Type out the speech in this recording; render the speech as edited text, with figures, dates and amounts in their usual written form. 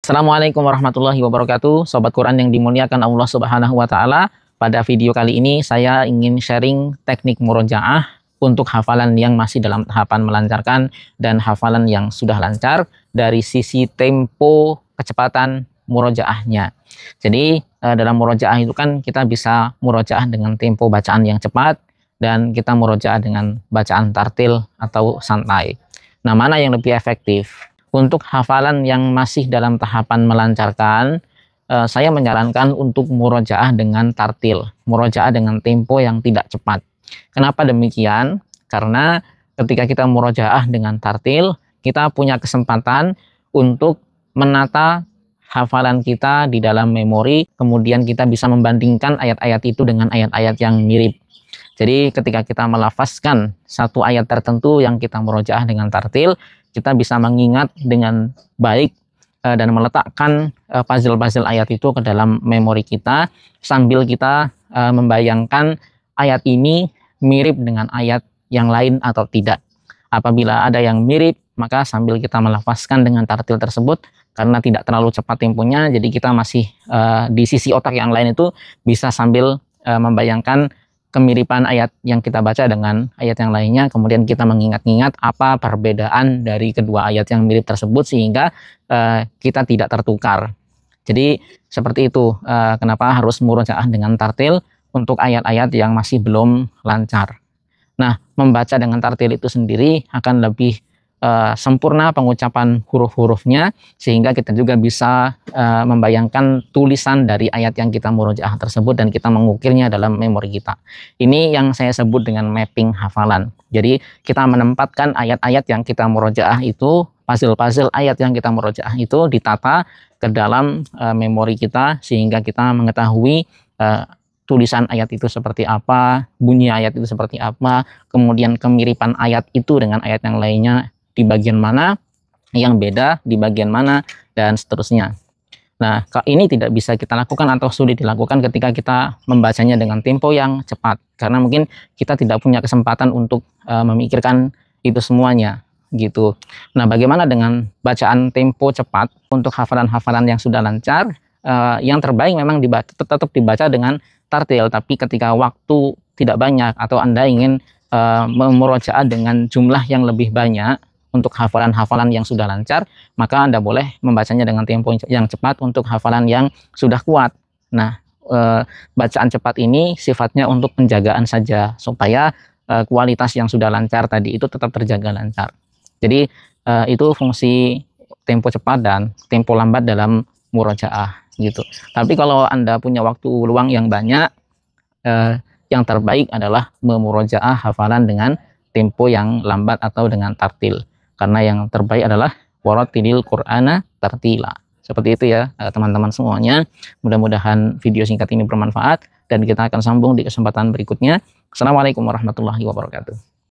Assalamualaikum warahmatullahi wabarakatuh. Sobat Quran yang dimuliakan Allah Subhanahu wa taala. Pada video kali ini saya ingin sharing teknik murojaah untuk hafalan yang masih dalam tahapan melancarkan dan hafalan yang sudah lancar dari sisi tempo kecepatan murojaahnya. Jadi dalam murojaah itu kan kita bisa murojaah dengan tempo bacaan yang cepat dan kita murojaah dengan bacaan tartil atau santai. Nah, mana yang lebih efektif? Untuk hafalan yang masih dalam tahapan melancarkan, saya menyarankan untuk murojaah dengan tartil, murojaah dengan tempo yang tidak cepat. Kenapa demikian? Karena ketika kita murojaah dengan tartil, kita punya kesempatan untuk menata hafalan kita di dalam memori, kemudian kita bisa membandingkan ayat-ayat itu dengan ayat-ayat yang mirip. Jadi ketika kita melafazkan satu ayat tertentu yang kita murojaah dengan tartil, kita bisa mengingat dengan baik dan meletakkan puzzle-puzzle ayat itu ke dalam memori kita sambil kita membayangkan ayat ini mirip dengan ayat yang lain atau tidak. Apabila ada yang mirip, maka sambil kita melafazkan dengan tartil tersebut, karena tidak terlalu cepat temponya, jadi kita masih di sisi otak yang lain itu bisa sambil membayangkan kemiripan ayat yang kita baca dengan ayat yang lainnya, kemudian kita mengingat-ingat apa perbedaan dari kedua ayat yang mirip tersebut sehingga kita tidak tertukar. Jadi seperti itu kenapa harus murojaah dengan tartil untuk ayat-ayat yang masih belum lancar. Nah, membaca dengan tartil itu sendiri akan lebih sempurna pengucapan huruf-hurufnya sehingga kita juga bisa membayangkan tulisan dari ayat yang kita murojaah tersebut dan kita mengukirnya dalam memori kita. Ini yang saya sebut dengan mapping hafalan. Jadi kita menempatkan ayat-ayat yang kita murojaah itu, puzzle-puzzle ayat yang kita murojaah itu ditata ke dalam memori kita sehingga kita mengetahui tulisan ayat itu seperti apa, bunyi ayat itu seperti apa, kemudian kemiripan ayat itu dengan ayat yang lainnya di bagian mana, yang beda di bagian mana, dan seterusnya. Nah, ini tidak bisa kita lakukan atau sulit dilakukan ketika kita membacanya dengan tempo yang cepat, karena mungkin kita tidak punya kesempatan untuk memikirkan itu semuanya gitu. Nah, bagaimana dengan bacaan tempo cepat untuk hafalan-hafalan yang sudah lancar? Yang terbaik memang tetap dibaca dengan tartil, tapi ketika waktu tidak banyak atau Anda ingin memurojaah dengan jumlah yang lebih banyak untuk hafalan-hafalan yang sudah lancar, maka Anda boleh membacanya dengan tempo yang cepat untuk hafalan yang sudah kuat. Nah, bacaan cepat ini sifatnya untuk penjagaan saja, supaya kualitas yang sudah lancar tadi itu tetap terjaga lancar. Jadi, itu fungsi tempo cepat dan tempo lambat dalam murojaah gitu. Tapi kalau Anda punya waktu luang yang banyak, yang terbaik adalah memurojaah hafalan dengan tempo yang lambat atau dengan tartil. Karena yang terbaik adalah warattilil Qur'ana tartila. Seperti itu ya teman-teman semuanya. Mudah-mudahan video singkat ini bermanfaat dan kita akan sambung di kesempatan berikutnya. Assalamualaikum warahmatullahi wabarakatuh.